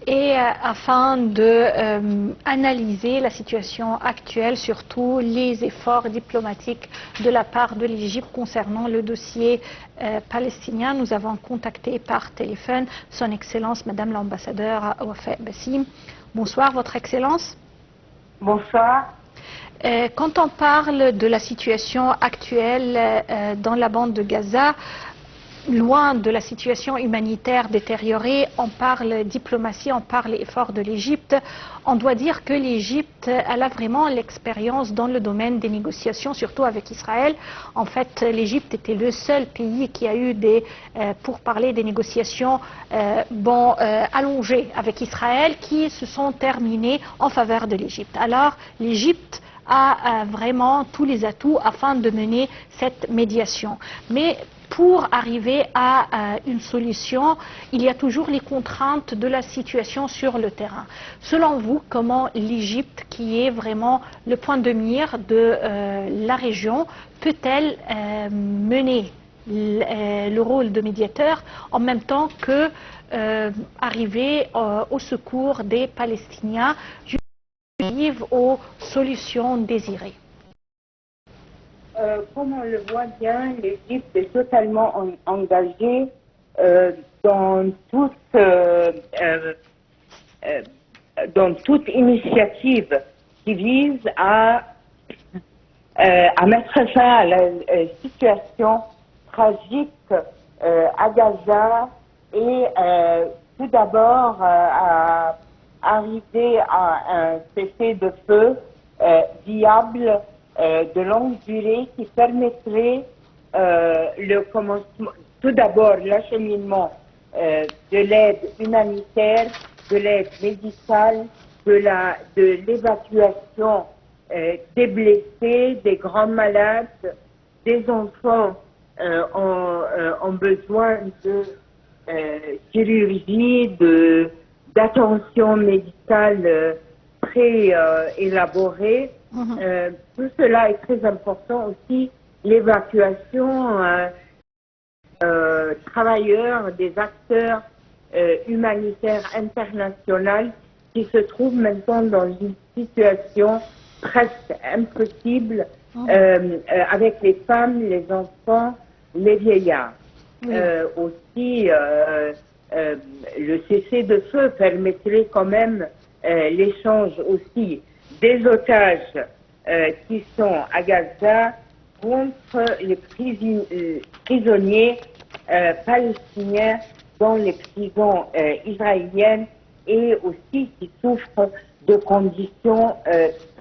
et afin de analyser la situation actuelle, surtout les efforts diplomatiques de la part de l'Égypte concernant le dossier palestinien. Nous avons contacté par téléphone Son Excellence Madame l'ambassadeur Wafa Bassim. Bonsoir Votre Excellence. Bonsoir. Quand on parle de la situation actuelle dans la bande de Gaza, loin de la situation humanitaire détériorée, on parle diplomatie, on parle effort de l'Égypte. On doit dire que l'Égypte a vraiment l'expérience dans le domaine des négociations, surtout avec Israël. En fait, l'Égypte était le seul pays qui a eu pour parler des négociations allongées avec Israël qui se sont terminées en faveur de l'Égypte. Alors, l'Égypte a vraiment tous les atouts afin de mener cette médiation. Mais pour arriver à une solution, il y a toujours les contraintes de la situation sur le terrain. Selon vous, comment l'Égypte, qui est vraiment le point de mire de la région, peut-elle mener le rôle de médiateur en même temps que arriver au secours des Palestiniens aux solutions désirées? Comme on le voit bien, l'Égypte est totalement engagée dans toute initiative qui vise à mettre fin à la situation tragique à Gaza et tout d'abord à arriver à un cessez-le-feu viable de longue durée qui permettrait le commencement, tout d'abord l'acheminement de l'aide humanitaire, de l'aide médicale, de l'évacuation des blessés, des grands malades, des enfants ont besoin de chirurgie, d'attention médicale très élaborée. Tout cela est très important aussi, l'évacuation travailleurs, des acteurs humanitaires internationaux qui se trouvent maintenant dans une situation presque impossible avec les femmes, les enfants, les vieillards. Aussi, le cessez-le-feu permettrait quand même l'échange aussi des otages qui sont à Gaza contre les prisonniers palestiniens dans les prisons israéliennes et aussi qui souffrent de conditions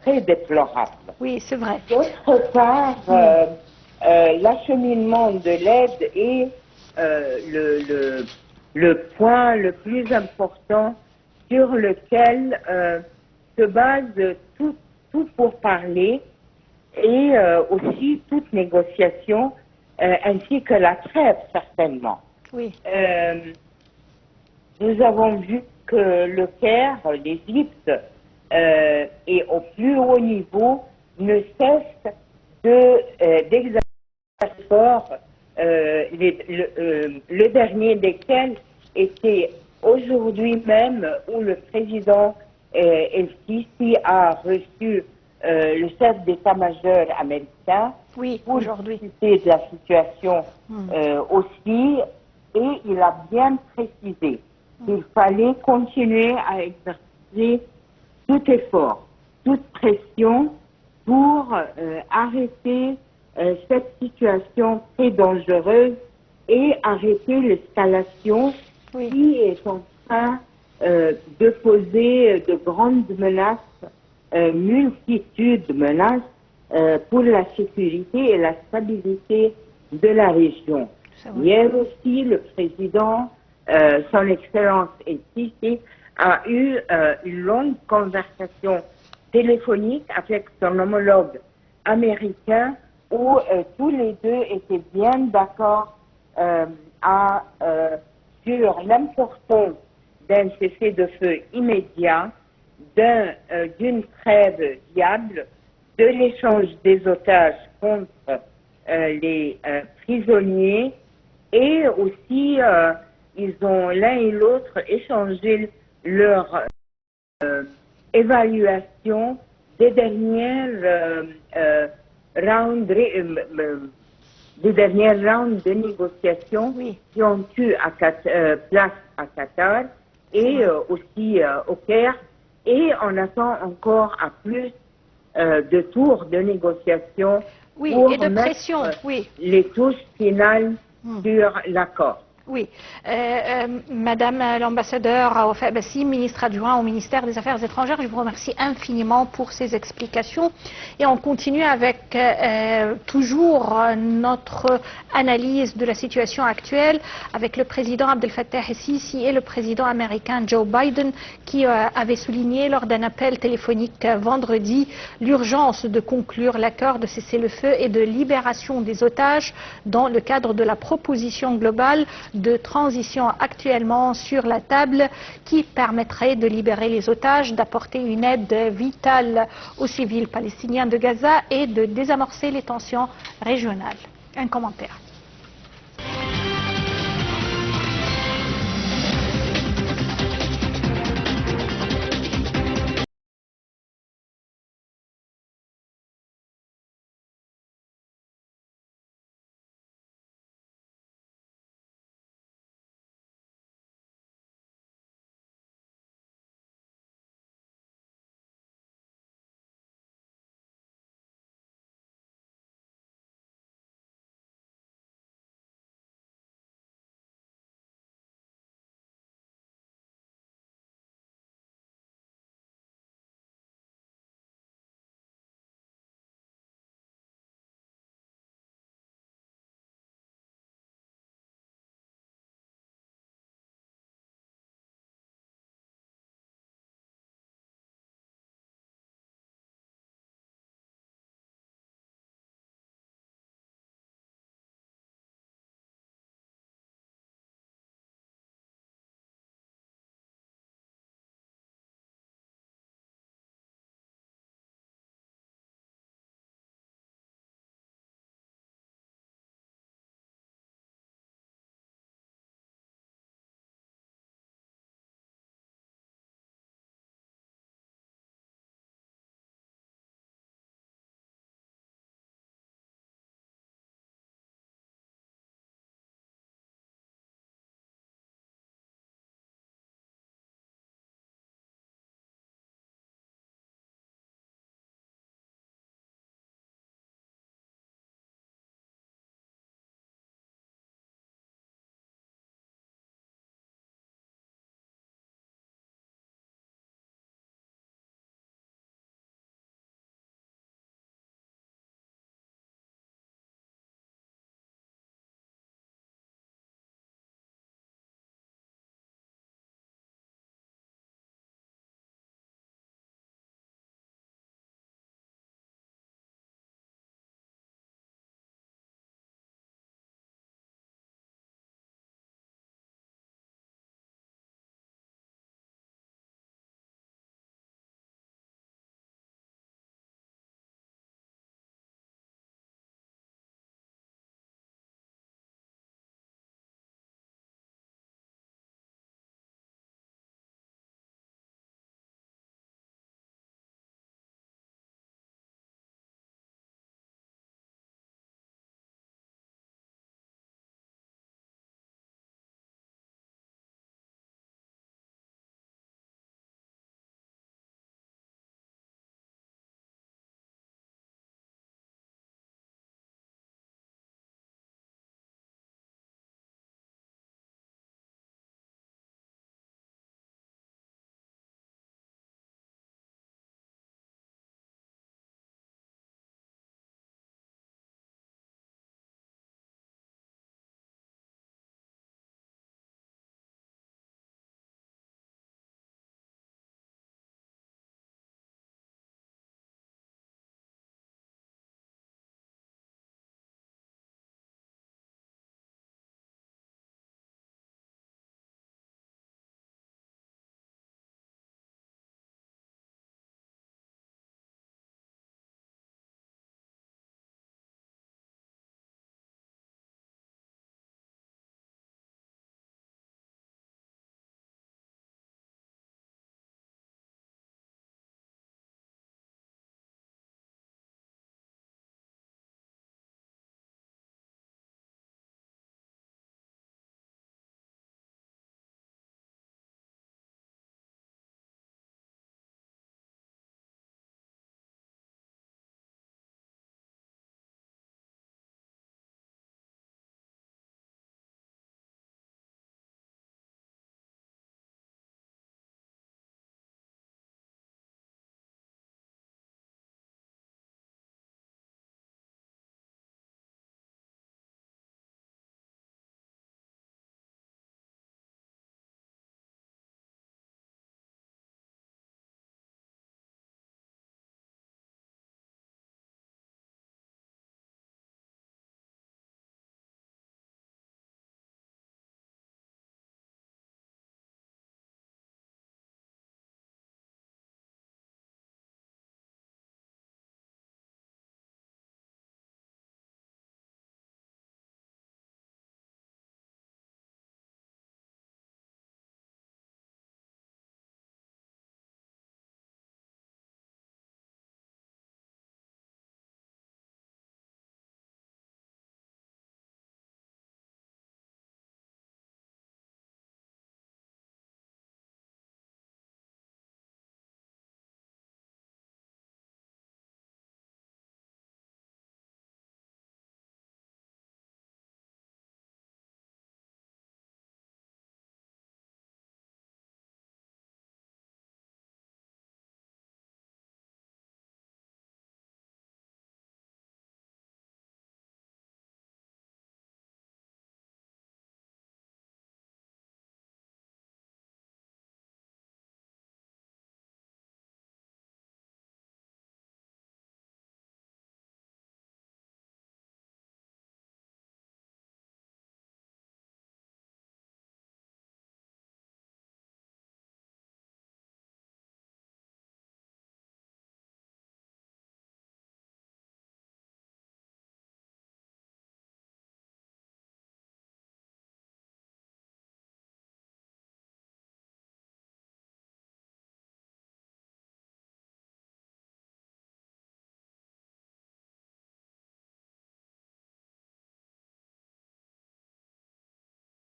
très déplorables. Oui, c'est vrai. D'autre part, l'acheminement de l'aide est le point le plus important sur lequel se base tout pour parler et aussi toute négociation ainsi que la trêve certainement. Oui. Nous avons vu que le Caire, l'Égypte et au plus haut niveau ne cesse d'exercer efforts, le dernier desquels était aujourd'hui même où le président El-Sisi a reçu le chef d'état-major américain pour discuter de la situation aussi, et il a bien précisé qu'il fallait continuer à exercer tout effort, toute pression pour arrêter cette situation très dangereuse et arrêter l'escalation qui est en train de poser de grandes menaces, multitude de menaces pour la sécurité et la stabilité de la région. Hier aussi, le président, son Excellence El-Sisi, a eu une longue conversation téléphonique avec son homologue américain où tous les deux étaient bien d'accord sur l'importance d'un cessez-le-feu immédiat, d'une trêve viable, de l'échange des otages contre les prisonniers, et aussi ils ont l'un et l'autre échangé leur évaluation des dernières rounds de négociations qui ont eu place à Qatar et aussi au Caire. Et on attend encore à plus de tours de négociations pour et de mettre pression, les touches finales sur l'accord. Oui. Madame l'ambassadeur Wafa Abbassi, ministre adjoint au ministère des Affaires étrangères, je vous remercie infiniment pour ces explications. Et on continue avec toujours notre analyse de la situation actuelle avec le président Abdel Fattah el-Sisi et le président américain Joe Biden qui avaient souligné lors d'un appel téléphonique vendredi l'urgence de conclure l'accord de cessez-le-feu et de libération des otages dans le cadre de la proposition globale de transition actuellement sur la table qui permettrait de libérer les otages, d'apporter une aide vitale aux civils palestiniens de Gaza et de désamorcer les tensions régionales. Un commentaire.